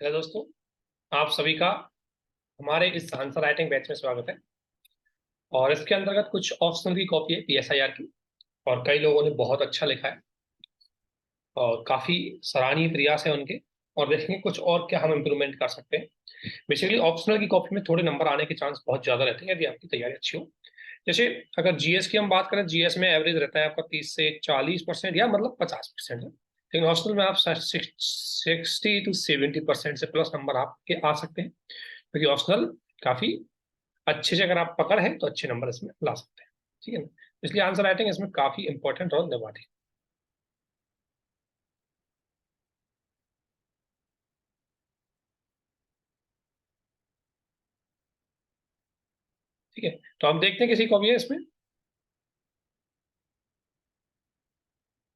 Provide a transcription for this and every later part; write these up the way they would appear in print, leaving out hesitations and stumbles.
Hello दोस्तों, आप सभी का हमारे इस आंसर राइटिंग बैच में स्वागत है। और इसके अंतर्गत कुछ ऑप्शनल की कॉपी है पीएसआईआर की, और कई लोगों ने बहुत अच्छा लिखा है और काफी सराहनीय प्रयास है उनके। और देखेंगे कुछ और क्या हम इम्प्रूवमेंट कर सकते हैं। बेसिकली ऑप्शनल की कॉपी में थोड़े नंबर आने के चांस बहुत ज्यादा रहते हैं यदि आपकी तैयारी अच्छी हो। जैसे अगर जीएस की हम बात करें, जीएस में एवरेज रहता है आपका 30 से 40% या मतलब 50% है, लेकिन हॉस्टल में आप 60 to 70% से प्लस नंबर आपके आ सकते हैं, क्योंकि ऑप्शनल काफी अच्छे से अगर आप पकड़ है तो अच्छे नंबर इसमें ला सकते हैं। ठीक है ना। इसलिए आंसर राइटिंग इसमें काफी इंपॉर्टेंट रोल निभाती है। ठीक है, तो हम देखते हैं किसी को भी है इसमें।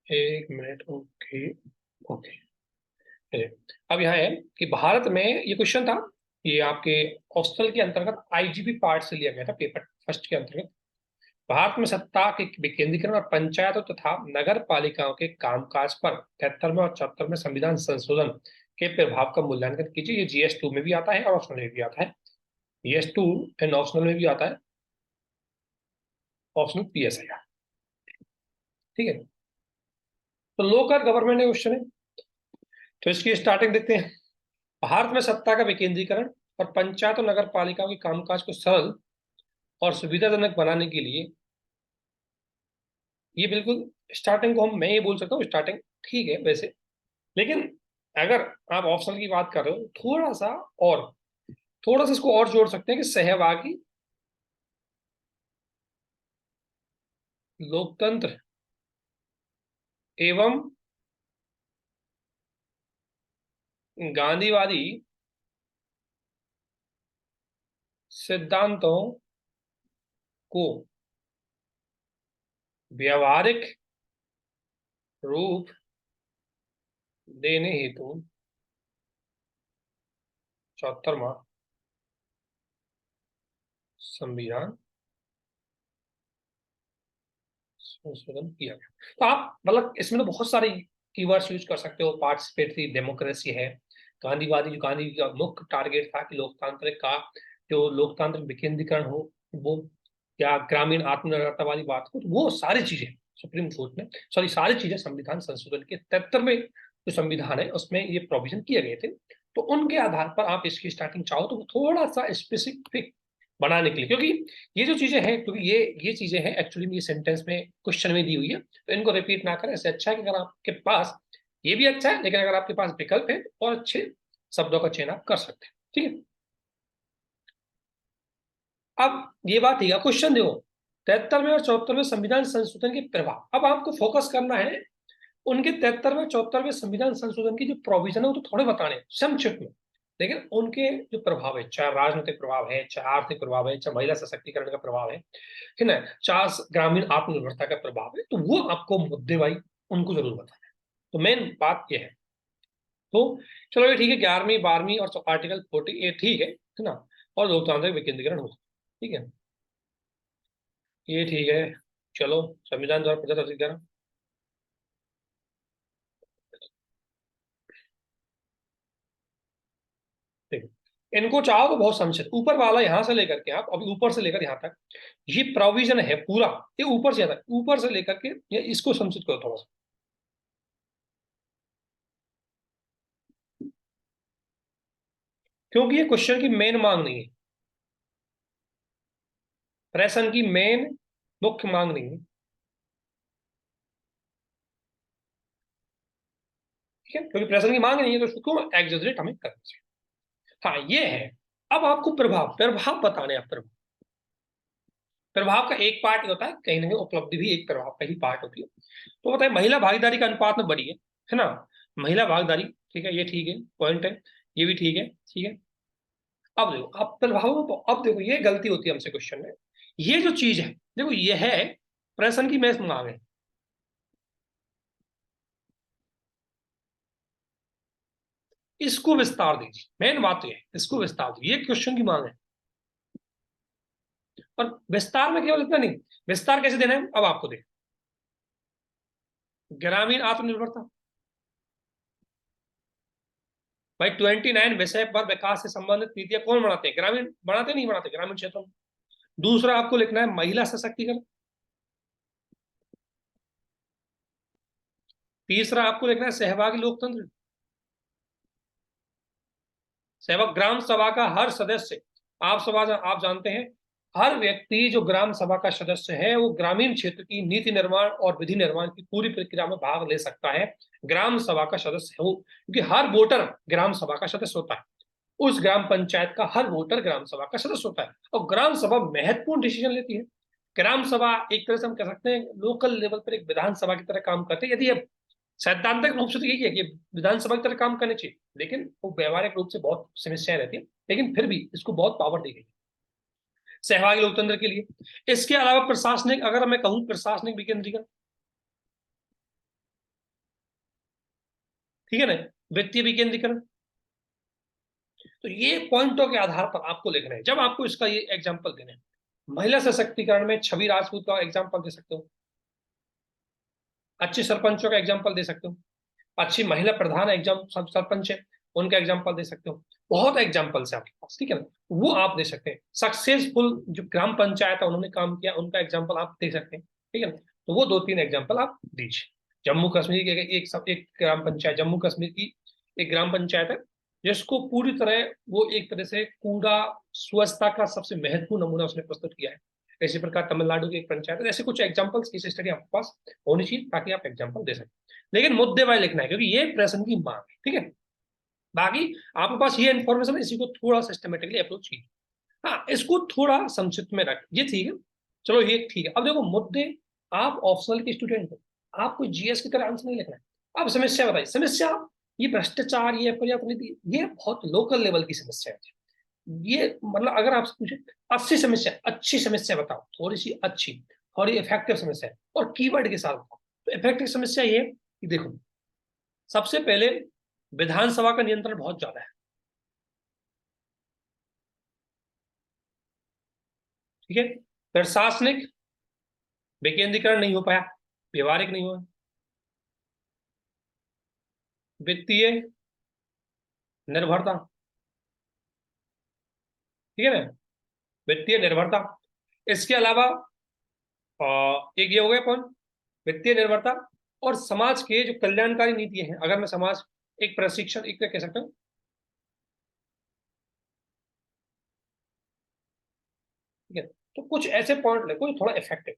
एक मिनट। ओके। ओके। अब यहाँ है कि भारत में ये क्वेश्चन था, ये आपके हॉस्टल के अंतर्गत आईजीपी पार्ट से लिया गया था, पेपर फर्स्ट के अंतर्गत। भारत में सत्ता के विकेंद्रीकरण और पंचायतों तथा नगर पालिकाओं के कामकाज पर 73वें और 74वें संविधान संशोधन के प्रभाव का मूल्यांकन कीजिए। ये जीएस 2 में भी आता है और ऑप्शनल में भी आता है। जीएस 2 एंड ऑप्शनल में भी आता है, ऑप्शनल पीएसआईआर। ठीक है, तो लोकल गवर्नमेंट का क्वेश्चन है, तो इसकी स्टार्टिंग देखते हैं। भारत में सत्ता का विकेंद्रीकरण और पंचायत और नगर पालिकाओं के कामकाज को सरल और सुविधाजनक बनाने के लिए, ये बिल्कुल स्टार्टिंग को हम मैं ये बोल सकता हूँ स्टार्टिंग ठीक है वैसे, लेकिन अगर आप ऑप्शनल की बात कर रहे हो और थोड़ा सा इसको और जोड़ सकते हैं कि सहभागी लोकतंत्र एवं गांधीवादी सिद्धांतों को व्यवहारिक रूप देने हेतु 74वां संविधान संशोधन किया गया। तो आप मतलब इसमें तो बहुत सारे कीवर्ड्स यूज कर सकते हो। पार्टिसिपेटरी डेमोक्रेसी है, गांधीवादी, जो गांधी का मुख्य टारगेट था कि लोकतांत्रिक का जो लोकतांत्रिक विकेंद्रीकरण हो वो, या ग्रामीण आत्मनिर्भरता वाली बात हो, तो वो सारी चीजें सुप्रीम कोर्ट ने, सॉरी सारी चीजें संविधान संशोधन के 73वें जो संविधान है उसमें ये प्रोविजन किए गए थे। तो उनके आधार पर आप इसकी स्टार्टिंग चाहो तो थोड़ा सा स्पेसिफिक बनाने के लिए, क्योंकि ये जो चीजें हैं, क्योंकि ये चीजें हैं एक्चुअली में ये सेंटेंस में क्वेश्चन में दी हुई है, तो इनको रिपीट ना करें। इससे अच्छा है कि अगर आपके पास, ये भी अच्छा है लेकिन अगर आपके पास विकल्प है तो और अच्छे शब्दों का चयन आप कर सकते हैं। ठीक है, अब ये बात ठीक है। क्वेश्चन देखो, 73वें और 74वें संविधान संशोधन के प्रभाव, अब आपको फोकस करना है उनके 73वें 74वें संविधान संशोधन की जो प्रोविजन है वो तो थोड़े बताने हैं संक्षिप्त में, लेकिन उनके जो प्रभाव है, चाहे राजनीतिक प्रभाव है, चाहे आर्थिक प्रभाव है, चाहे महिला सशक्तिकरण का प्रभाव है ना, चाहे ग्रामीण आत्मनिर्भरता का प्रभाव है, तो वो आपको मुद्दे भाई उनको जरूर बताना है। तो मेन बात ये है। तो चलो ये ठीक है, 11वीं 12वीं और आर्टिकल 40 ये ठीक है ना, और लोकतांत्रिक विकेंद्रीकरण हो, ठीक है, ये ठीक है। चलो, संविधान द्वारा प्रदत्त अधिकार, ठीक है, इनको चाहो तो बहुत संक्षिप्त, ऊपर वाला यहां से लेकर के आप अभी ऊपर से लेकर यहां तक ये प्रोविजन है पूरा, ये ऊपर से आता है, ऊपर से लेकर के ये इसको संक्षिप्त करो थोड़ा सा, क्योंकि ये क्वेश्चन की मेन मांग नहीं है, प्रश्न की मेन मुख्य मांग नहीं है। ठीक है, क्योंकि प्रश्न की मांग नहीं है तो उसको एग्जैजरेट हमें करना चाहिए। हाँ ये है। अब आपको प्रभाव प्रभाव बताने हैं। प्रभाव, प्रभाव का एक पार्ट ये होता है, कहीं ना कहीं उपलब्धि भी एक प्रभाव का ही पार्ट होती है। तो बताए महिला भागीदारी का अनुपात में बढ़ी है ना, महिला भागीदारी, ठीक है, ये ठीक है, पॉइंट है, ये भी ठीक है। ठीक है, अब देखो, अब प्रभावों को, अब देखो ये गलती होती है हमसे क्वेश्चन में, ये जो चीज है देखो ये है प्रश्न की मैं मांग है, इसको विस्तार दीजिए, मेन बात तो ये है, इसको विस्तार दीजिए, ये क्वेश्चन की मांग है। और विस्तार में केवल इतना नहीं, विस्तार कैसे देना है अब आपको दे, ग्रामीण आत्मनिर्भरता, भाई 29 विषय पर विकास से संबंधित नीतियां कौन बनाते हैं? ग्रामीण बनाते, नहीं बनाते ग्रामीण क्षेत्रों में। दूसरा आपको लिखना है महिला सशक्तिकरण। तीसरा आपको लिखना है सहभागी लोकतंत्र। सहभाग ग्राम सभा का हर सदस्य, आप जानते हैं, हर व्यक्ति जो ग्राम सभा का सदस्य है वो ग्रामीण क्षेत्र की नीति निर्माण और विधि निर्माण की पूरी प्रक्रिया में भाग ले सकता है। ग्राम सभा का सदस्य है वो, क्योंकि हर वोटर ग्राम सभा का सदस्य होता है। उस ग्राम पंचायत का हर वोटर ग्राम सभा का सदस्य होता है, और ग्राम सभा महत्वपूर्ण डिसीजन लेती है। ग्राम सभा एक तरह से हम कह सकते हैं लोकल लेवल पर एक विधानसभा की तरह काम करते हैं। यदि सैद्धांतिक रूप से तो यही है कि विधानसभा की तरह काम करने चाहिए, लेकिन वो व्यवहारिक रूप से बहुत समस्याएं रहती है, लेकिन फिर भी इसको बहुत पावर दी गई सहभागी लोकतंत्र के लिए। इसके अलावा प्रशासनिक, अगर मैं कहूं प्रशासनिक विकेंद्रीकरण, ठीक है ना, वित्तीय विकेंद्रीकरण। तो ये पॉइंटों के आधार पर आपको लिखना है जब आपको इसका ये एग्जाम्पल देना है। महिला सशक्तिकरण में छवि राजपूत का एग्जाम्पल दे सकते हो, अच्छे सरपंचों का एग्जाम्पल दे सकते हो, अच्छी महिला प्रधान एग्जाम सरपंच है उनका एग्जाम्पल दे सकते हो। बहुत एग्जाम्पल्स है आपके पास, ठीक है ना, वो आप दे सकते हैं। सक्सेसफुल जो ग्राम पंचायत है उन्होंने काम किया उनका एग्जाम्पल आप दे सकते हैं, ठीक है ना। तो वो 2-3 एग्जाम्पल आप दीजिए। जम्मू कश्मीर की एक ग्राम पंचायत, जम्मू कश्मीर की एक ग्राम पंचायत है जिसको पूरी तरह वो एक तरह से कूड़ा स्वच्छता का सबसे महत्वपूर्ण नमूना उसने प्रस्तुत किया है। इसी प्रकार तमिलनाडु की एक पंचायत है। ऐसे कुछ एग्जाम्पल्स की स्टडी आपके पास होनी चाहिए ताकि आप एग्जाम्पल दे सकें, लेकिन मुद्दे वाइज लिखना है क्योंकि ये प्रश्न की मांग है, ठीक है। बाकी आपके पास ये इन्फॉर्मेशन है, इसी को थोड़ा सिस्टमेटिकली अप्रोच कीजिए। हाँ, इसको थोड़ा संक्षिप्त में रख, ये ठीक है, चलो ये ठीक है। अब देखो मुद्दे, आप ऑप्शनल के स्टूडेंट हो, आपको जीएस की तरह आंसर नहीं लिखना है। अब समस्या बताइए, समस्या ये भ्रष्टाचार, ये पर्याप्त नीति, ये बहुत लोकल लेवल की समस्या है। ये मतलब अगर आपसे पूछे 80 समस्या, अच्छी समस्या बताओ, थोड़ी सी अच्छी, थोड़ी इफेक्टिव समस्या है, और कीवर्ड के साथ बताओ। तो इफेक्टिव समस्या ये कि देखो, सबसे पहले विधानसभा का नियंत्रण बहुत ज्यादा है, ठीक है। प्रशासनिक विकेंद्रीकरण नहीं हो पाया, व्यवहारिक नहीं हुआ। वित्तीय निर्भरता, ठीक है ना, वित्तीय निर्भरता। इसके अलावा एक ये हो गया कौन, वित्तीय निर्भरता। और समाज के जो कल्याणकारी नीति हैं, अगर मैं समाज, एक प्रशिक्षण, एक कह सकता हूँ, ठीक है। तो कुछ ऐसे पॉइंट लिखो जो थोड़ा इफेक्टिव,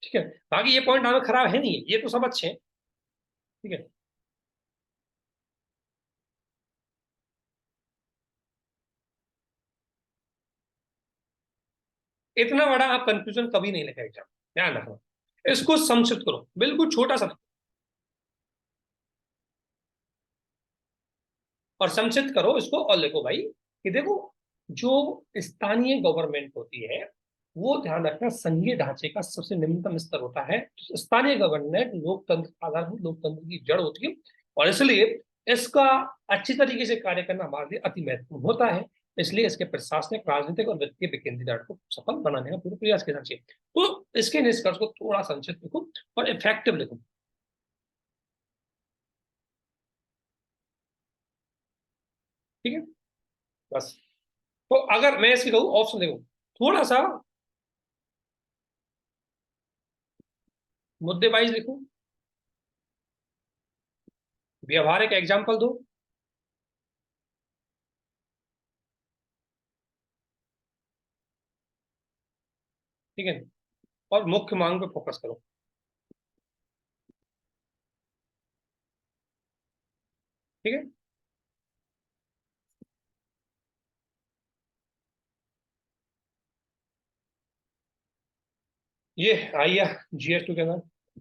ठीक है। बाकी ये पॉइंट हमें खराब है नहीं, ये तो सब अच्छे हैं, ठीक है। इतना बड़ा आप कंफ्यूजन कभी नहीं लिखा एग्जाम, ध्यान रखना। इसको संक्षिप्त करो, बिल्कुल छोटा सा, और संक्षिप्त करो इसको, और लिखो भाई कि देखो, जो स्थानीय गवर्नमेंट होती है वो, ध्यान रखना, संघीय ढांचे का सबसे निम्नतम स्तर होता है। तो स्थानीय गवर्नमेंट लोकतंत्र, आधारभूत लोकतंत्र की जड़ होती है, और इसलिए इसका अच्छी तरीके से कार्य करना हमारे लिए अति महत्वपूर्ण होता है। इसलिए इसके प्रशासनिक, राजनीतिक और वित्तीय विकेंद्रीकरण को सफल बनाने का पूरा प्रयास करना चाहिए। तो इसके निष्कर्ष को थोड़ा संक्षिप्त लिखो और इफेक्टिव लिखो, ठीक है, बस। तो अगर मैं इसकी कहूँ ऑप्शन देखो, थोड़ा सा मुद्दे वाइज लिखो, व्यवहारिक एग्जाम्पल दो, ठीक है, और मुख्य मांग पे फोकस करो, ठीक है। ये आइए GS2 के अंदर,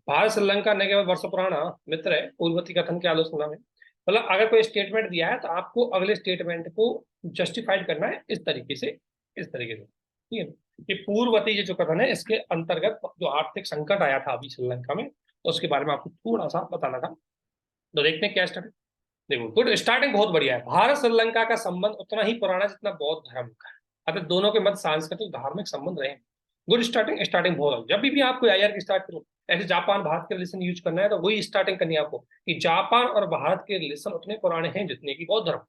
भारत श्रीलंका न केवल वर्षों पुराना मित्र है, पूर्ववर्ती कथन की आलोचना में, मतलब अगर कोई स्टेटमेंट दिया है तो आपको अगले स्टेटमेंट को जस्टिफाइड करना है इस तरीके से, इस तरीके से, ठीक है। ये पूर्ववर्ती ये जो कथन है इसके अंतर्गत जो आर्थिक संकट आया था अभी श्रीलंका में, तो उसके बारे में आपको थोड़ा सा बताना था। तो देखते हैं क्या स्टार्ट। देखो, गुड स्टार्टिंग बहुत बढ़िया है। भारत श्रीलंका का संबंध उतना ही पुराना जितना बौद्ध धर्म का है, अतः दोनों के मध्य सांस्कृतिक धार्मिक संबंध रहे। गुड स्टार्टिंग, स्टार्टिंग बहुत, जब भी आप कोई आईआर की स्टार्ट करो, ऐसे जापान भारत के रिलेशन यूज करना है तो वही स्टार्टिंग करनी है आपको कि जापान और भारत के रिलेशन उतने पुराने हैं जितने की बौद्ध धर्म।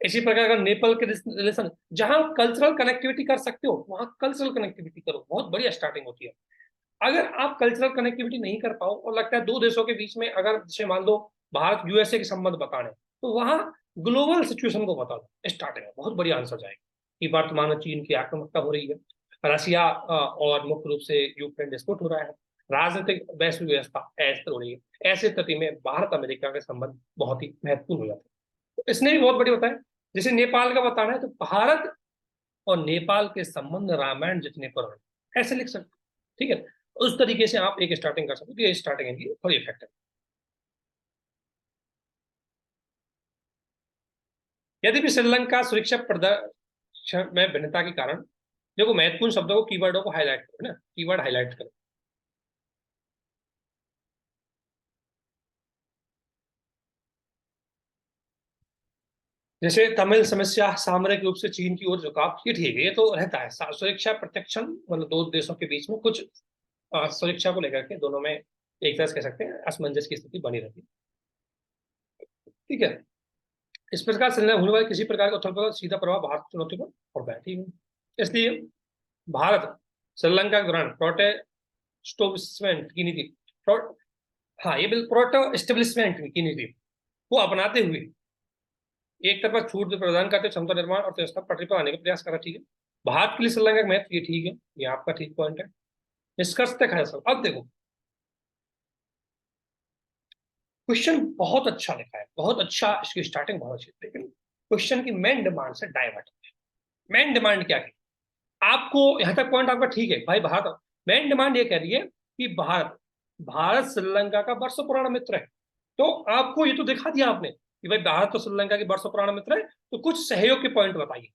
इसी प्रकार अगर नेपाल के रिलेशन, जहां कल्चरल कनेक्टिविटी कर सकते हो वहां कल्चरल कनेक्टिविटी करो, बहुत बढ़िया स्टार्टिंग होती है। अगर आप कल्चरल कनेक्टिविटी नहीं कर पाओ और लगता है दो देशों के बीच में, अगर जैसे मान लो भारत यूएसए के संबंध बताने, तो वहां ग्लोबल सिचुएशन को बता दो, स्टार्टिंग है बहुत बढ़िया आंसर जाएगा कि वर्तमान में चीन की आक्रामकता हो रही है, रसिया और मुख्य रूप से यूक्रेन डिस्प्यूट हो रहा है, राजनीतिक वैश्विक व्यवस्था अस्थिर हो रही है। ऐसे स्थिति में भारत अमेरिका के संबंध बहुत ही महत्वपूर्ण हो जाते हैं। तो इसने भी बहुत बड़ी बताया। जैसे नेपाल का बताना है तो भारत और नेपाल के संबंध रामायण जितने पुराने, ऐसे लिख सकते, ठीक है। उस तरीके से आप एक स्टार्टिंग कर सकते हो, ये स्टार्टिंग इनकी थोड़ी इफेक्टिव। यदि भी श्रीलंका सुरक्षा प्रदर्शन में भिन्नता के कारण, देखो महत्वपूर्ण शब्दों को, कीवर्डों को हाईलाइट करो ना, कीवर्ड हाईलाइट करो। जैसे तमिल समस्या, सामरिक रूप से चीन की ओर झुकाव, ये ठीक है, ये तो रहता है। सुरक्षा प्रत्यक्षण मतलब दो देशों के बीच में कुछ सुरक्षा को लेकर के दोनों में एक तरह से कह सकते हैं असमंजस की स्थिति बनी रहती है, ठीक है। इस प्रकार से होने वाले किसी प्रकार का उथल पुथल सीधा प्रभाव भारत की चुनौती पर पड़ता है, ठीक है। इसलिए भारत श्रीलंका के दौरान प्रोटेस्टोब्लिसमेंट की नीति, हाँ ये बिल प्रोटेस्टेब्लिशमेंट की नीति को अपनाते हुए एक तरफा छूट प्रदान करते क्षमता निर्माण और व्यवस्था पटरी पर आने का प्रयास करा, ठीक है। भारत के लिए श्रीलंका का महत्व ये ठीक है, ये आपका ठीक पॉइंट है। निष्कर्ष तक है सब। अब देखो क्वेश्चन बहुत अच्छा लिखा है, बहुत अच्छा, इसकी स्टार्टिंग बहुत अच्छी, लेकिन क्वेश्चन की मेन डिमांड से डाइवर्ट है। मेन डिमांड क्या है? आपको यहां तक पॉइंट आपका ठीक है भाई, भारत मेन डिमांड ये कह रही है कि भारत भारत श्रीलंका का वर्षों पुराना मित्र है। तो आपको ये तो दिखा दिया आपने कि भाई भारत तो श्रीलंका के वर्षों पुराना मित्र है, तो कुछ सहयोग के पॉइंट बताइए,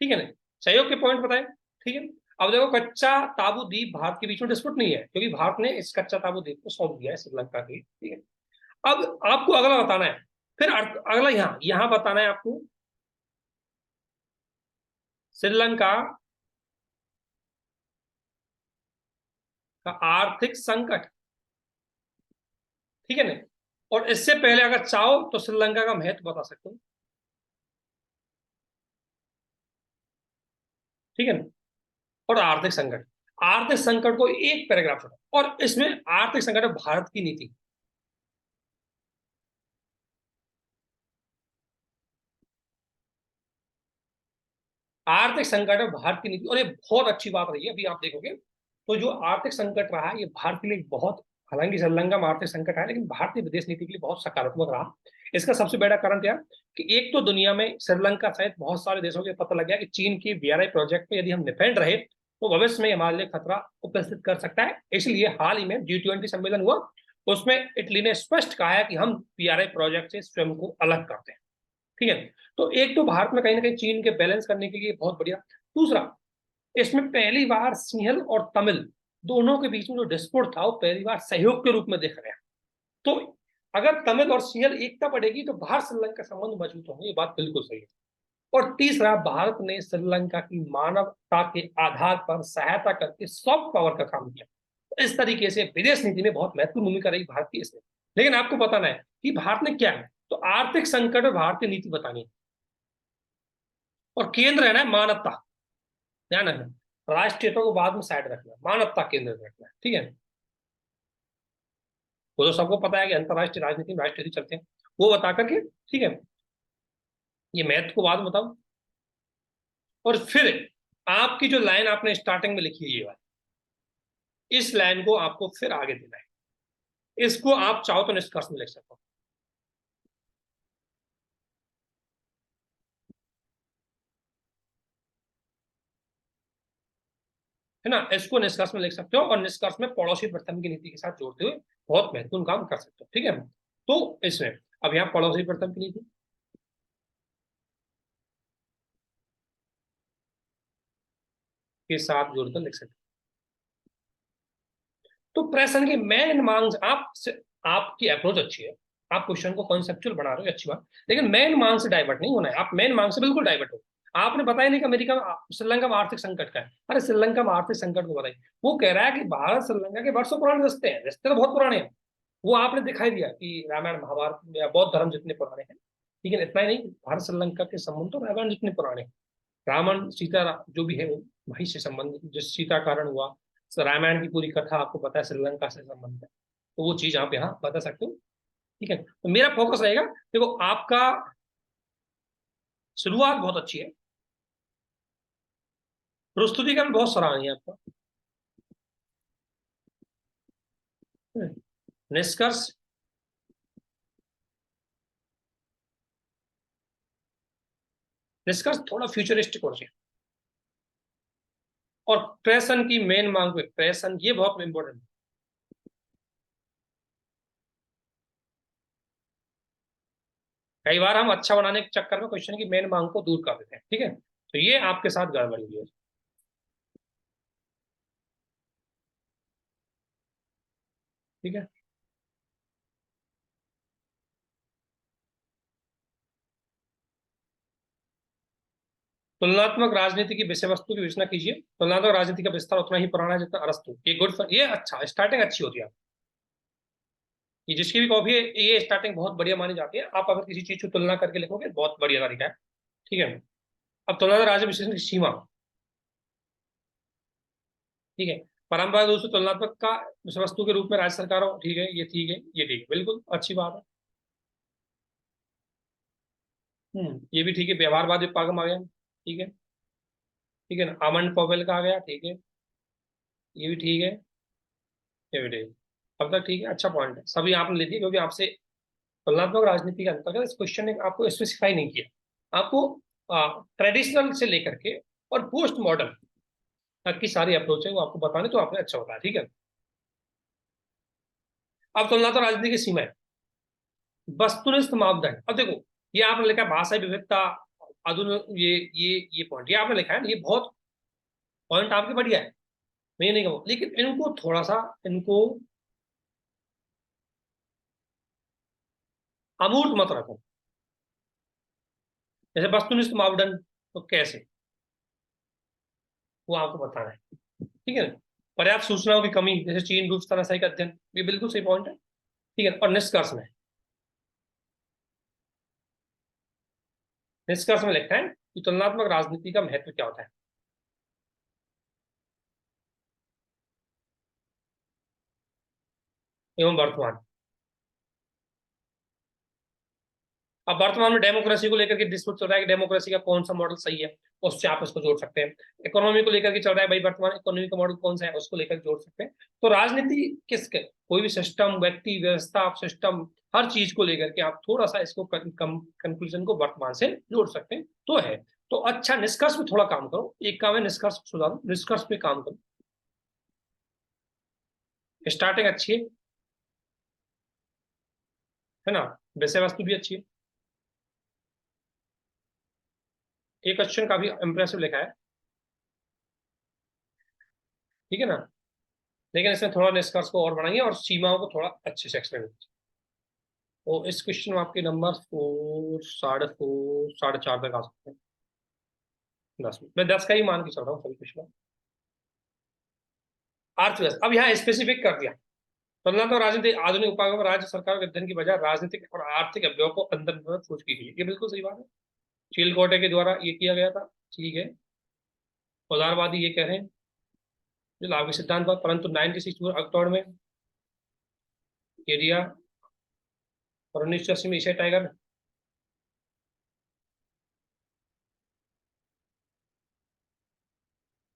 ठीक है ना। सहयोग के पॉइंट बताए, ठीक है। अब देखो कच्चा ताबू द्वीप भारत के बीच में डिस्प्यूट नहीं है, क्योंकि भारत ने इस कच्चा ताबू द्वीप को सौंप दिया है श्रीलंका के, ठीक है। अब आपको अगला बताना है, फिर अगला यहाँ यहाँ बताना है आपको श्रीलंका का आर्थिक संकट, ठीक है ना। और इससे पहले अगर चाहो तो श्रीलंका का महत्व बता सकते हो, ठीक है ना। और आर्थिक संकट, आर्थिक संकट को एक पैराग्राफ छोड़ा, और इसमें आर्थिक संकट है भारत की नीति, आर्थिक संकट है भारत की नीति। और ये बहुत अच्छी बात रही है, अभी आप देखोगे तो जो आर्थिक संकट रहा है ये भारत के लिए बहुत, हालांकि श्रीलंका में आर्थिक संकट है लेकिन भारतीय विदेश नीति के लिए बहुत सकारात्मक रहा। इसका सबसे बड़ा कारण क्या, कि एक तो दुनिया में श्रीलंका सहित बहुत सारे देशों को पता लग गया कि चीन की बीआरआई प्रोजेक्ट में यदि हम डिपेंड रहे तो भविष्य में हमारे लिए खतरा उपस्थित कर सकता है। इसलिए हाल ही में G20 सम्मेलन हुआ, उसमें इटली ने स्पष्ट कहा है कि हम बीआरआई प्रोजेक्ट से स्वयं को अलग करते हैं, ठीक है। तो एक तो भारत में कहीं ना कहीं चीन के बैलेंस करने के लिए बहुत बढ़िया। दूसरा, इसमें पहली बार सिंहल और तमिल दोनों के बीच में जो डिस्प्यूट था वो पहली बार सहयोग के रूप में देख रहे हैं। तो अगर तमिल और सिंहल एकता बढ़ेगी तो भारत श्रीलंका संबंध मजबूत होंगे, ये बात बिल्कुल सही है। और तीसरा, भारत ने श्रीलंका की मानवता के आधार पर सहायता करके सॉफ्ट पावर का काम किया। तो इस तरीके से विदेश नीति में बहुत महत्वपूर्ण भूमिका रही भारत की इसमें। लेकिन आपको बताना है कि भारत ने क्या है, तो आर्थिक संकट और भारतीय नीति बतानी है, और केंद्र है ना मानवता, ध्यान रखना, राष्ट्रीयता को बाद में साइड रखना, मानवता केंद्र रखना है, ठीक है। वो तो सबको पता है कि अंतरराष्ट्रीय राजनीति में राष्ट्रीय चलते हैं, वो बता करके, ठीक है, ये महत्व को बाद में बताओ। और फिर आपकी जो लाइन आपने स्टार्टिंग में लिखी है ये वाली, इस लाइन को आपको फिर आगे देना है, इसको आप चाहो तो निष्कर्ष में लिख सकते हो, है ना। इसको निष्कर्ष में लिख सकते हो और निष्कर्ष में पड़ोसी प्रथम की नीति के साथ जोड़ते हुए बहुत महत्वपूर्ण काम कर सकते हो, ठीक है। तो इसमें अब यहाँ पड़ोसी प्रथम की नीति के साथ जोड़कर लिख सकते हो। तो प्रश्न की मेन मांग, आपकी अप्रोच अच्छी है, आप क्वेश्चन को कॉन्सेप्चुअल बना रहे हो, अच्छी बात, लेकिन मेन मांग से डाइवर्ट नहीं होना है। आप मेन मांग से बिल्कुल डाइवर्ट हो। आपने बताया नहीं कि अमेरिका में श्रीलंका में आर्थिक संकट का है, अरे श्रीलंका में आर्थिक संकट को बताइए। वो कह रहा है कि भारत श्रीलंका के वर्षों पुराने रिश्ते हैं, रिश्ते तो बहुत पुराने हैं, वो आपने दिखाई दिया कि रामायण महाभारत या बौद्ध धर्म जितने पुराने हैं, ठीक है, इतना ही नहीं, भारत श्रीलंका के संबंध तो रामायण जितने पुराने हैं, रावण सीता जो भी है वो वहीं से संबंधित, जिस सीता कारण हुआ, रामायण की पूरी कथा आपको पता है श्रीलंका से संबंधित है, तो वो चीज आप यहाँ बता सकते हो। ठीक है, तो मेरा फोकस रहेगा, देखो आपका शुरुआत बहुत अच्छी है, प्रस्तुतिकरण बहुत सराहनीय है आपका। निष्कर्ष, निष्कर्ष थोड़ा फ्यूचरिस्टिक होना चाहिए, और प्रेसन की मेन मांग पे प्रेसन, ये बहुत इंपॉर्टेंट है। कई बार हम अच्छा बनाने के चक्कर में क्वेश्चन की मेन मांग को दूर कर देते हैं, ठीक है, तो ये आपके साथ गड़बड़ी हुई है। ठीक है, तुलनात्मक राजनीति की विषय वस्तु की विवेचना कीजिए। तुलनात्मक राजनीति का विस्तार उतना ही पुराना है जितना अरस्तु, ये गुड, ये अच्छा, स्टार्टिंग अच्छी होती है। ये जिसकी भी कॉपी है, ये स्टार्टिंग बहुत बढ़िया मानी जाती है। आप अगर किसी चीज की तुलना करके लिखोगे बहुत बढ़िया तरीका है। ठीक है, अब तुलनात्मक राज्य विश्लेषण की सीमा। ठीक है, परंपरागत रूप से तुलनात्मक का विषय वस्तु के रूप में राज्य सरकारों, ठीक है, ये ठीक है, ये ठीक है, बिल्कुल अच्छी बात है। ये भी ठीक है, व्यवहारवादी पागम आ गया, ठीक है। ठीक है ना, आमंड पॉवेल का आ गया, ठीक है, ये भी ठीक है, ये भी ठीक है। अब तक ठीक है, अच्छा पॉइंट है, सभी आपने लिख दिए, क्योंकि आपसे तुलनात्मक राजनीति के अंतर्गत इस क्वेश्चन ने आपको स्पेसिफाई नहीं किया, आपको ट्रेडिशनल से लेकर के और पोस्ट मॉडर्न तक की सारी अप्रोच है वो आपको बताने, तो आपने अच्छा बताया, ठीक है। अब तुलनात्मक राजनीति की सीमाएं, वस्तुनिष्ठ मापदंड, अब देखो, ये आपने लिखा है भाषा विविधता, आधुनिक, ये पॉइंट ये आपने लिखा है, ये बहुत पॉइंट आपके बढ़िया है, मैं ये नहीं कहूँ, लेकिन इनको थोड़ा सा, इनको अमूर्त मत रखो। जैसे वस्तुनिष्ठ मापदंड, तो कैसे, वो आपको बताना है, ठीक है ना। पर्याप्त सूचनाओं की कमी, जैसे चीन रूस तानाशाही का अध्ययन, ये बिल्कुल सही पॉइंट है, ठीक है। और निष्कर्ष में, निष्कर्ष में लिखता है कि तुलनात्मक राजनीति का महत्व क्या होता है एवं वर्तमान। अब वर्तमान में डेमोक्रेसी को लेकर के डिस्प्यूट चल रहा है कि डेमोक्रेसी का कौन सा मॉडल सही है, उससे आप इसको जोड़ सकते हैं। इकोनॉमी को लेकर के चल रहा है भाई, वर्तमान इकोनॉमी का मॉडल कौन सा है, उसको लेकर जोड़ सकते हैं। तो राजनीति किसके, कोई भी सिस्टम, व्यक्ति, व्यवस्था, सिस्टम, हर चीज को लेकर के आप थोड़ा सा इसको कंक्लूजन को वर्तमान से जोड़ सकते हैं, तो है। तो अच्छा, निष्कर्ष पे थोड़ा काम करो, एक काम है निष्कर्ष सुधारो, निष्कर्ष पे काम करो। स्टार्टिंग अच्छी है ना, विषय वस्तु भी अच्छी है, एक क्वेश्चन काफी इंप्रेसिव लिखा है, ठीक है ना, लेकिन इसमें थोड़ा निष्कर्ष को और बढ़ाएंगे और सीमाओं को थोड़ा अच्छे से एक्सप्लेन। तो इस क्वेश्चन में आपके नंबर 4, 4.5, 4.5 तक आ सकते हैं, 10 में मैं 10 का ही मान के चल रहा हूँ सभी क्वेश्चन। अर्थव्यवस्था, अब यहाँ स्पेसिफिक कर दिया, तुलना तो राजनीतिक आधुनिक उपायों में राज्य सरकार के अध्ययन की बजाय राजनीतिक और आर्थिक अवयव को अंदर खोज की गई, ये बिल्कुल सही बात है, चिलकोटे के द्वारा ये किया गया था, ठीक है। उदारवादी ये कह रहे हैं जो लागू सिद्धांत था, परंतु 96 अक्टूबर में ये दिया, और 1980 में एशिया टाइगर,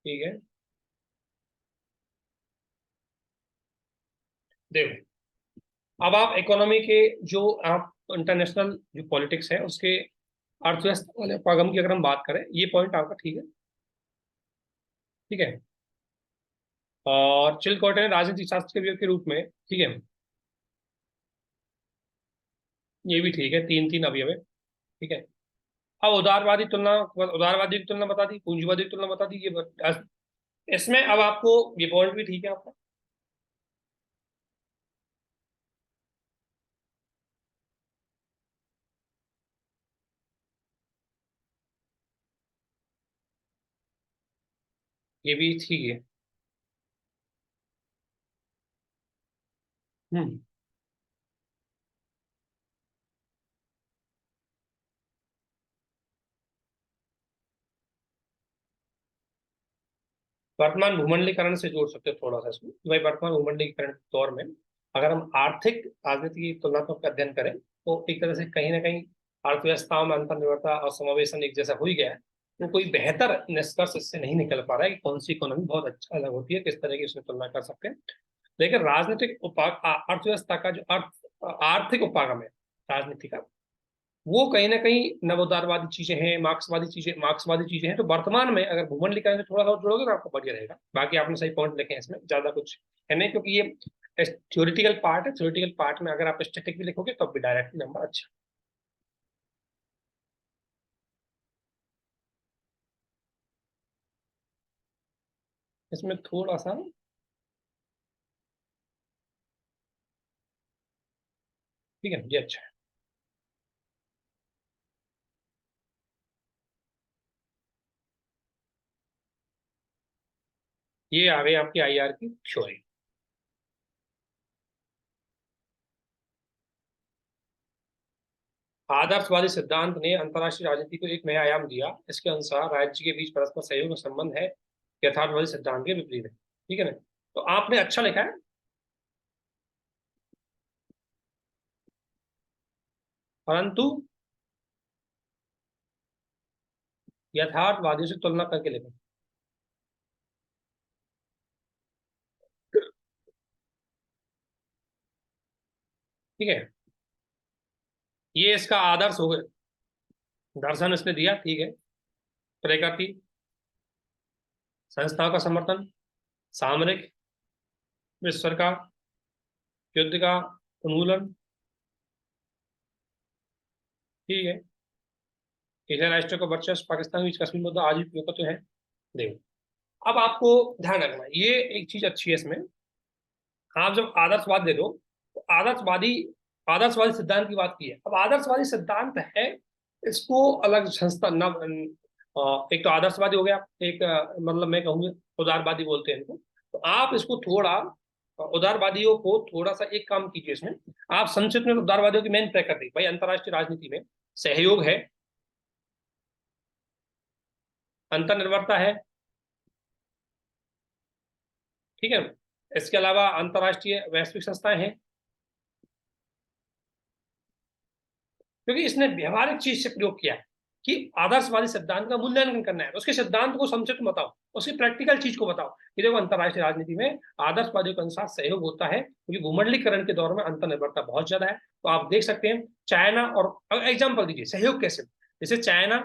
ठीक है। देखो, अब आप इकोनॉमी के जो आप इंटरनेशनल जो पॉलिटिक्स है उसके अर्थव्यवस्था वाले पागम की अगर हम बात करें, ये पॉइंट आपका ठीक है, ठीक है। और चिलकोटे ने राजनीतिक शास्त्र के विषय के रूप में, ठीक है, ये भी ठीक है, 3 3 अवयव है, ठीक है। अब उदारवादी तुलना, उदारवादी की तुलना बता दी, पूंजीवादी की तुलना बता दी, इसमें अब आपको ये पॉइंट भी ठीक है आपका, ये भी ठीक है। हम्म वर्तमान भूमंडलीकरण से जोड़ सकते हो थोड़ा सा इसमें, कि भाई वर्तमान भूमंडलीकरण के दौर में अगर हम आर्थिक राजनीति की तुलनात्मक अध्ययन करें तो एक तरह से कहीं ना कहीं अर्थव्यवस्थाओं में अंतर्निर्भरता और समावेशन एक जैसा हो ही गया है। तो कोई बेहतर निष्कर्ष इससे नहीं निकल पा रहा है कि कौन सी इकोनॉमी बहुत अच्छा अलग होती है, किस तरह की उसमें तुलना कर सकते हैं। लेकिन राजनीतिक अर्थव्यवस्था का जो आर्थिक उपागम है राजनीति का, वो कहीं ना कहीं नवोदारवादी चीजें हैं, मार्क्सवादी चीजें हैं। तो वर्तमान में अगर भूमंडलीकरण से थोड़ा सा जोड़ोगे तो आपको बढ़िया रहेगा। बाकी आपने सही पॉइंट लिखे हैं, इसमें ज्यादा कुछ है नहीं, क्योंकि ये थ्योरेटिकल पार्ट है। थ्योरेटिकल पार्ट में अगर आप स्टैटिक भी लिखोगे तो भी डायरेक्ट नंबर अच्छा। इसमें थोड़ा सा ठीक है, ये अच्छा है। ये आ गई आपकी आईआर की थ्योरी। आदर्शवादी सिद्धांत ने अंतरराष्ट्रीय राजनीति को एक नया आयाम दिया। इसके अनुसार राज्य के बीच परस्पर सहयोग का संबंध है, यथार्थवादी सिद्धांत के विपरीत है। ठीक है ना? तो आपने अच्छा लिखा है, परंतु यथार्थवादियों से तुलना करके लिखो। ठीक है, ये इसका आदर्श हो गया। दर्शन इसने दिया, ठीक है। प्रकृति, संस्थाओं का समर्थन, सामरिक, विश्व का, युद्ध का उन्मूलन, ठीक है। एशिया राष्ट्रों का वर्चस्व, पाकिस्तान के बीच कश्मीर मुद्दा आज भी तो है। देखो, अब आपको ध्यान रखना ये एक चीज अच्छी है इसमें। आप जब आदर्शवाद दे दो तो आदर्शवादी सिद्धांत की बात की है। अब आदर्शवादी सिद्धांत है, इसको अलग संस्था न, एक तो आदर्शवादी हो गया, एक मतलब मैं कहूँगा उदारवादी बोलते हैं इनको। तो आप इसको थोड़ा उदारवादियों को थोड़ा सा एक काम कीजिए इसमें। आप संक्षिप्त में उदारवादियों की मेन प्रकृति, भाई अंतर्राष्ट्रीय राजनीति में सहयोग है, अंतर्निर्भरता है, ठीक है। इसके अलावा अंतर्राष्ट्रीय वैश्विक संस्थाएं हैं, क्योंकि इसने व्यवहारिक चीज से प्रयोग किया है कि आदर्शवादी सिद्धांत का मूल्यांकन करना है। तो उसके सिद्धांत को संक्षिप्त में बताओ, उसकी प्रैक्टिकल चीज को बताओ कि देखो अंतर्राष्ट्रीय राजनीति में आदर्शवादियों के अनुसार सहयोग होता है, क्योंकि भूमंडलीकरण के दौर में अंतर्निर्भरता बहुत ज्यादा है। तो आप देख सकते हैं चाइना, और एग्जाम्पल दीजिए सहयोग कैसे, जैसे चाइना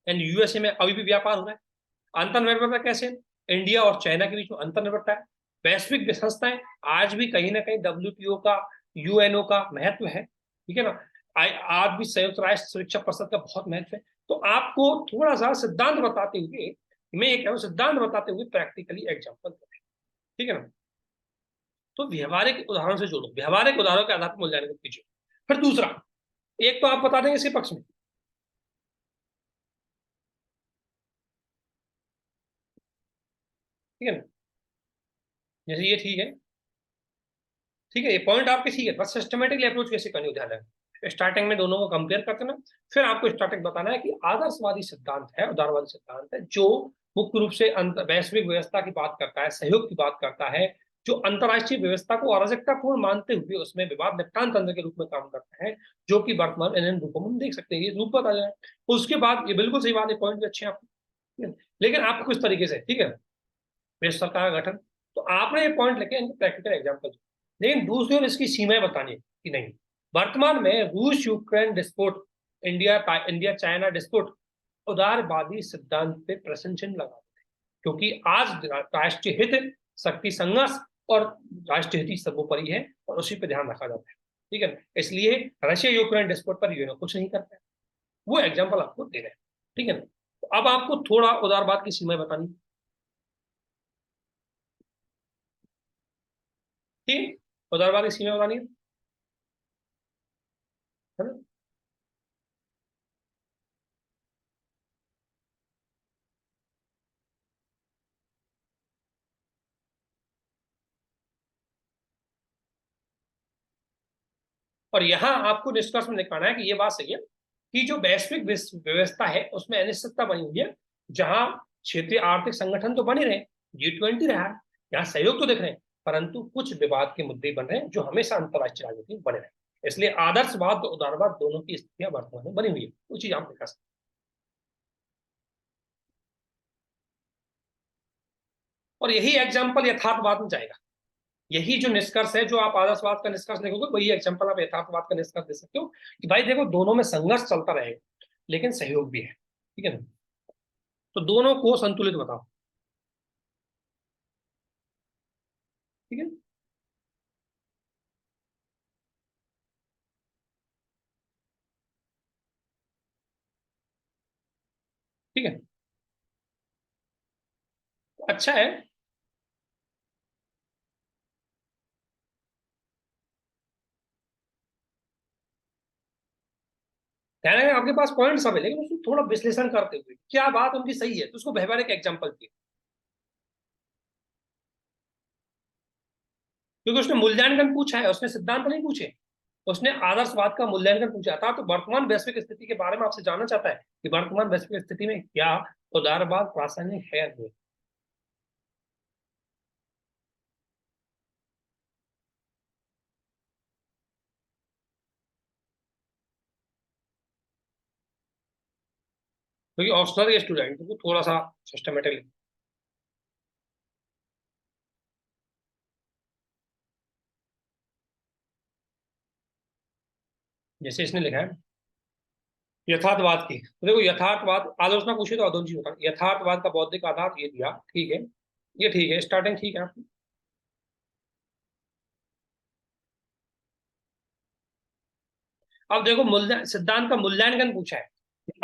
एंड यूएसए में अभी भी व्यापार हो रहा है। अंतर्निर्भरता कैसे, इंडिया और चाइना के बीच में अंतर्निर्भरता है। वैश्विक संस्थाएं, आज भी कहीं ना कहीं डब्ल्यूटीओ का, यूएनओ का महत्व है, ठीक है ना। आज भी संयुक्त राष्ट्र सुरक्षा परिषद का बहुत महत्व है। तो आपको थोड़ा सा सिद्धांत बताते हुए, मैं ये कह रहा हूँ सिद्धांत बताते हुए प्रैक्टिकली एग्जाम्पल करें, ठीक है ना। तो व्यवहारिक उदाहरण से जोड़ो, व्यवहारिक उदाहरण के आधार पर मूल्यांकन कीजिए। फिर दूसरा, एक तो आप बता देंगे इसके पक्ष में, ठीक है ना। जैसे ये ठीक है, ठीक है, ये पॉइंट आपके ठीक है, बस सिस्टमेटिकली अप्रोच कैसे करनी हो ध्यान रखना। स्टार्टिंग में दोनों को कंपेयर करते ना, फिर आपको स्टार्टिंग बताना है कि आदर्शवादी सिद्धांत है, उदारवादी सिद्धांत है, जो मुख्य रूप से वैश्विक व्यवस्था की बात करता है, सहयोग की बात करता है, जो अंतर्राष्ट्रीय व्यवस्था को अराजकतापूर्ण मानते हुए उसमें विवाद निपटान तंत्र के रूप में काम करता है, जो कि वर्तमान इन रूपों में हम देख सकते हैं। ये रूप बता जाए, उसके बाद ये बिल्कुल सही बात है, पॉइंट भी अच्छे हैं आपको, लेकिन आपको कुछ तरीके से, ठीक है, देश सरकार का गठन। तो आपने ये पॉइंट लेके इनके प्रैक्टिकल एग्जाम्पल, लेकिन दूसरी ओर इसकी सीमाएं बतानी है कि नहीं। वर्तमान में रूस यूक्रेन डिस्पोट, इंडिया चाइना डिस्पोट उदारवादी सिद्धांत पे प्रश्न चिन्ह लगा, क्योंकि आज राष्ट्रीय हित, शक्ति संघर्ष और राष्ट्रीय हित सर्वोपरि है, और उसी पे ध्यान रखा जाता है, ठीक है ना। इसलिए रशिया यूक्रेन डिस्पोट पर यूएनओ कुछ नहीं करता है। वो एग्जाम्पल आपको दे रहे हैं, ठीक है ना। तो अब आपको थोड़ा उदारवाद की सीमाएं बतानी, ठीक है, उदारवाद की सीमाएं बतानी है ना। और यहाँ आपको निष्कर्ष में निकालना है कि ये बात सही है कि जो वैश्विक व्यवस्था है उसमें अनिश्चितता बनी हुई है, जहां क्षेत्रीय आर्थिक संगठन तो बने रहे, G20 रहा, यहाँ सहयोग तो देख रहे हैं, परंतु कुछ विवाद के मुद्दे बन रहे हैं जो हमेशा अंतरराष्ट्रीय राजनीति में बने रहे। इसलिए आदर्शवाद और उदारवाद दोनों की स्थितियां वर्तमान में बनी हुई है, वो चीज आप दिखा सकते। और यही एग्जाम्पल यथार्थवाद में जाएगा। यही जो निष्कर्ष है, जो आप आदर्शवाद का निष्कर्ष देखोगे, वही एग्जाम्पल आप यथार्थवाद का निष्कर्ष दे सकते हो कि भाई देखो, दोनों में संघर्ष चलता रहेगा लेकिन सहयोग भी है। ठीक है ना? तो दोनों को संतुलित बताओ। ठीक है। ठीक है, अच्छा है। कहना है आपके पास पॉइंट सब है, लेकिन उसको थोड़ा विश्लेषण करते हुए क्या बात उनकी सही है तो उसको व्यवहारिक एग्जाम्पल दिए, क्योंकि उसने मूल्यांकन पूछा है, उसने सिद्धांत नहीं पूछे। उसने आदर्शवाद का मूल्यांकन पूछा था, तो वर्तमान वैश्विक स्थिति के बारे में आपसे जानना चाहता है कि वर्तमान वैश्विक स्थिति में क्या उदारवाद प्रासंगिक है या नहीं। क्योंकि ऑक्सफोर्ड के स्टूडेंट को थोड़ा सा सिस्टमेटिक, जैसे इसने लिखा है यथार्थवाद की, तो देखो यथार्थवाद आलोचना पूछे तो अदोन जी होता है। यथार्थवाद का बौद्धिक आधार ये दिया, ठीक है, ये ठीक है, स्टार्टिंग ठीक है आपकी। अब देखो मूल्य सिद्धांत का मूल्यांकन पूछा है।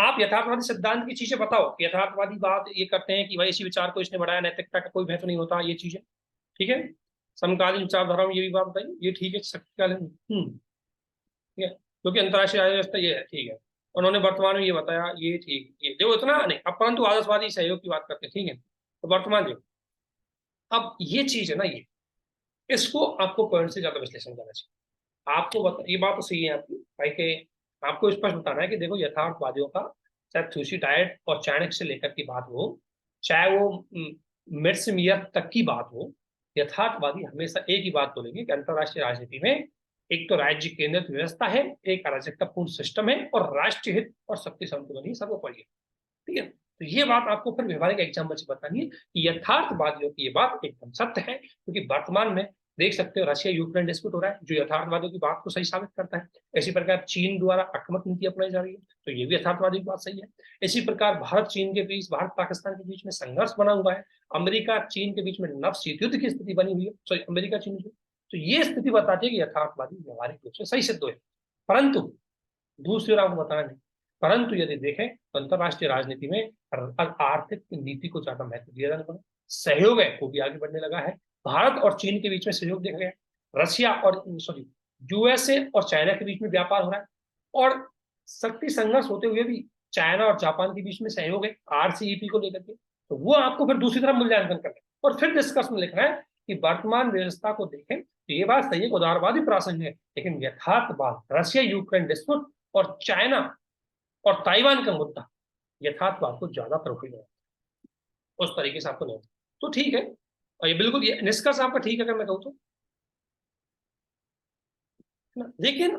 आप यथार्थवादी सिद्धांत की चीजें बताओ। यथार्थवादी बात ये करते हैं कि भाई इसी विचार को इसने बढ़ाया, नैतिकता का कोई महत्व नहीं होता, ये चीजें ठीक है। समकालीन विचारधारा में ये भी बात बताइए, ये ठीक है। शक्तिकालीन ठीक है, क्योंकि अंतरराष्ट्रीय व्यवस्था ये है, ठीक है। उन्होंने वर्तमान में ये बताया, ये ठीक, ये देखो इतना नहीं। अब परंतु आदर्शवादी सहयोग की बात करते हैं, ठीक है। तो वर्तमान जो अब ये चीज है ना, ये इसको आपको पॉइंट से ज्यादा विश्लेषण करना चाहिए। आपको ये बात तो सही है आपकी भाई के, आपको स्पष्ट बताना है कि देखो यथार्थवादियों का, चाहे थ्यूसीडाइड और चाणक्य से लेकर की बात हो, चाहे वो मिर्समियर तक की बात हो, यथार्थवादी हमेशा एक ही बात बोलेंगे कि अंतरराष्ट्रीय राजनीति में एक तो राज्य केंद्रित व्यवस्था है, एक अराजकतापूर्ण सिस्टम है, और राष्ट्रीय हित और शक्ति संतुलन ही सर्वोपरि है। ठीक है, तो ये बात आपको फिर व्यवहारिक एग्जाम्पल से बतानी है कि यथार्थवादियों की ये बात एकदम सत्य है, क्योंकि वर्तमान में देख सकते हो रशिया यूक्रेन डिस्प्यूट हो रहा है, जो यथार्थवादियों की बात को सही साबित करता है। इसी प्रकार चीन द्वारा आक्रामक नीति अपनाई जा रही है, तो ये भी यथार्थवादी की बात सही है। इसी प्रकार भारत चीन के बीच, भारत पाकिस्तान के बीच में संघर्ष बना हुआ है, अमेरिका चीन के बीच में नव शीत युद्ध की स्थिति बनी हुई है, सॉरी अमेरिका चीन की, तो ये स्थिति बताती है कि यथार्थवादी व्यवहारिक रूप से सही सिद्ध हुए। परंतु दूसरी ओर आपको बताना नहीं, परंतु यदि देखें तो अंतरराष्ट्रीय राजनीति में आर्थिक नीति को ज्यादा महत्व दिया जाने लगा, सहयोग है वो भी आगे बढ़ने लगा है। भारत और चीन के बीच में सहयोग देखा गया, रशिया और सॉरी यूएसए और चाइना के बीच में व्यापार हो रहा है, और शक्ति संघर्ष होते हुए भी चाइना और जापान के बीच में सहयोग है आरसीईपी को लेकर के। तो वो आपको फिर दूसरी तरफ मूल्यांकन करना है और फिर डिस्कस में लिखना है कि वर्तमान व्यवस्था को देखें तो ये बात सही है, उदारवादी प्रासंगिक है, लेकिन यथार्थवाद रशिया यूक्रेन डिस्प्यूट और चाइना और ताइवान का मुद्दा यथार्थवाद को ज्यादा प्रभावित है, उस तरीके से आपको नहीं। तो ठीक है, और ये बिल्कुल ये निष्कर्ष आपका ठीक है अगर मैं कहूँ तो, है ना? लेकिन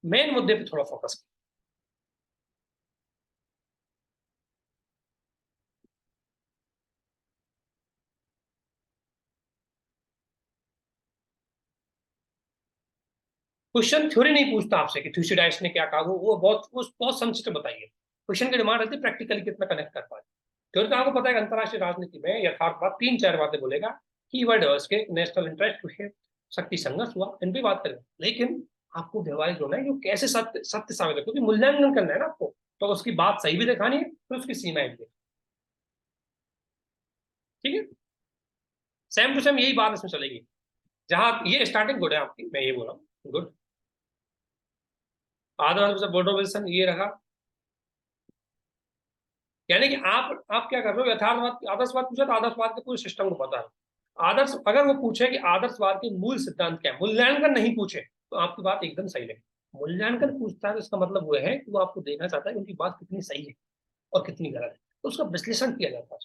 मेन मुद्दे पे थोड़ा फोकस। क्वेश्चन थ्योरी नहीं पूछता आपसे कि थ्यूसिडाइड्स ने क्या कहा, वो बहुत संक्षिप्त बताइए। क्वेश्चन की डिमांड रहती है प्रैक्टिकली कितना कनेक्ट कर पाए। थ्योरी तो आपको पता है कि अंतरराष्ट्रीय राजनीति में यथार्थवाद तीन चार बातें बोलेगा, कीवर्ड है उसके, नेशनल इंटरेस्ट हुए, शक्ति संघर्ष हुआ, इन पे बात करें। लेकिन आपको व्यवहारिक होना है कि कैसे सत्य सत्य साबित है, क्योंकि मूल्यांकन करना है ना आपको, तो उसकी बात सही भी दिखानी है, फिर उसकी सीमाएं भी। ठीक है, सेम टू सेम यही बात इसमें चलेगी। जहां ये स्टार्टिंग गुड है आपकी, मैं ये बोल रहा हूँ गुड। आदर्श बोर्डो विल्सन ये रहा, यानी कि आप क्या कर रहे हो, यथार्थवाद आदर्शवाद पूछा तो आदर्शवाद के पूरे सिस्टम को पता है। आदर्श अगर वो पूछे कि आदर्शवाद के मूल सिद्धांत क्या है, मूल्यांकन नहीं पूछे, तो आपकी बात एकदम सही लगे। मूल्यांकन पूछता है तो इसका मतलब वो है कि वो आपको देखना चाहता है कि उनकी बात कितनी सही है और कितनी गलत है, तो उसका विश्लेषण किया जाता है।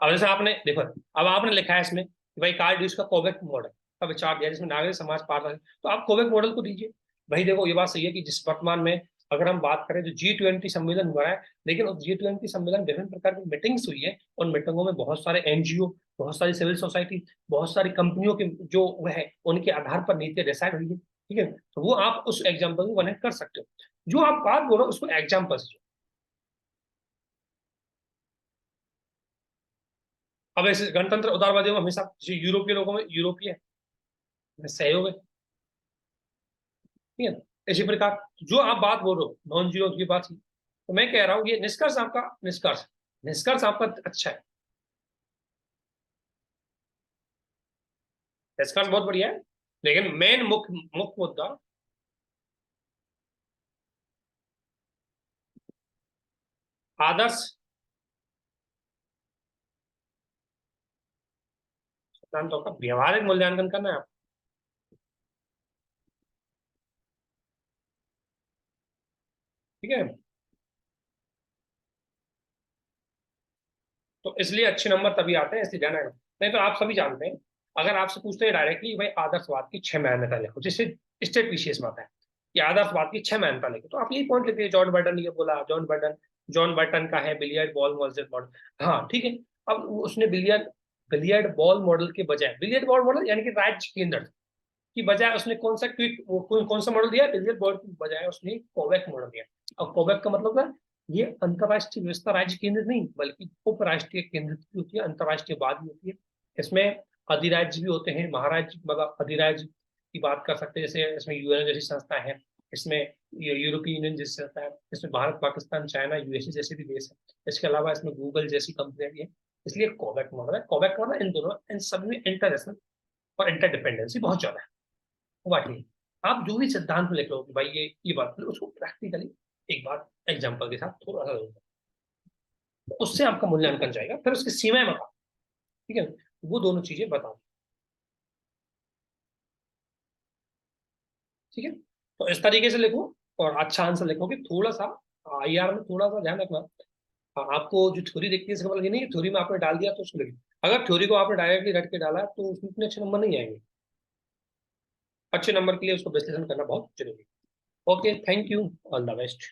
अब जैसे आपने देखो, अब आपने लिखा है इसमें कि भाई कार्ल ड्यूस का कोवेक मॉडल का विचार दिया जिसमें नागरिक समाज पार, तो आप कोवेक मॉडल को दीजिए। भाई देखो ये बात सही है कि जिस वर्तमान में अगर हम बात करें तो G20 सम्मेलन हुआ है, लेकिन उस G20 सम्मेलन विभिन्न प्रकार की मीटिंग्स हुई है, उन मीटिंगों में बहुत सारे एनजीओ, बहुत सारी सिविल सोसाइटी, बहुत सारी कंपनियों के जो वह है उनके आधार पर नीति डिसाइड हुई है, ठीक है। तो वो आप उस एग्जाम्पल को कनेक्ट कर सकते हो, जो आप बात बोलो उसको एग्जाम्पल से। अब ऐसे गणतंत्र उदारवादियों में हमेशा यूरोपीय लोगों में यूरोपीय सहयोग है, ठीक है। इसी प्रकार जो आप बात बोल रहे हो नॉन जीरो की बात ही, तो मैं कह रहा हूँ ये निष्कर्ष आपका, निष्कर्ष निष्कर्ष आपका अच्छा है, निष्कर्ष बहुत बढ़िया है, लेकिन मेन मुख्य मुख्य मुद्दा आदर्श सिद्धांतों का व्यवहारिक मूल्यांकन करना है। ठीक है, तो इसलिए अच्छे नंबर तभी आते हैं, इसलिए ध्यान रखना। नहीं तो आप सभी जानते हैं, अगर आपसे पूछते हैं डायरेक्टली भाई आदर्शवाद की 6 मान्यता लिखो, जिससे स्टेट विशेष बात है कि आदर्शवाद की 6 मान्यता लिखो, तो आप यही पॉइंट लिखिए। जॉन बर्टन ने ये बोला, जॉन बर्टन का है बिलियर्ड बॉल मॉडल, हाँ ठीक है। अब उसने बिलियर्ड बॉल मॉडल के बजाय, बिलियर्ड बॉल मॉडल यानी कि राज्य केंद्र की बजाय उसने कौन सा क्विक कौन सा मॉडल दिया, बिलियर्ड बॉल की बजाय उसने कोवैक मॉडल दिया। और कोवैक का मतलब है ये अंतरराष्ट्रीय व्यवस्था राज्य केंद्रित नहीं बल्कि उपराष्ट्रीय केंद्रित की होती है, अंतरराष्ट्रीयवाद भी होती है। इसमें अधिराज्य भी होते हैं, महाराज्य मतलब अधिराज्य की बात कर सकते हैं, जैसे इसमें यूएन जैसी संस्था है, इसमें यूरोपीय यूनियन जैसी संस्था है, इसमें भारत पाकिस्तान चाइना यूएसए जैसे भी देश है, इसके अलावा इसमें गूगल जैसी कंपनियां भी है। इसलिए कोवैक मॉडल है। कोवैक मॉडल इन दोनों इन सब में इंटरनेशनल और इंटरडिपेंडेंसी बहुत ज्यादा है। वाकई आप जो भी सिद्धांत में लिख लो कि भाई ये बात, उसको प्रैक्टिकली एक बार एग्जांपल के साथ थोड़ा सा देखो, तो उससे आपका मूल्यांकन जाएगा। फिर उसकी सीमाएं बताओ, ठीक है, वो दोनों चीजें बताओ, ठीक है। तो इस तरीके से लिखो और अच्छा आंसर लिखो कि थोड़ा सा आईआर में थोड़ा सा ध्यान रखना। आपको जो थ्योरी देखती है इसका मतलब ये नहीं थ्योरी में आपने डाल दिया तो उसको लिखिए, अगर थ्योरी को आपने डायरेक्टली रट के डाला तो उसमें इतने अच्छे नंबर नहीं आएंगे। अच्छे नंबर के लिए उसको विश्लेषण करना बहुत जरूरी है। Okay, thank you, all the best.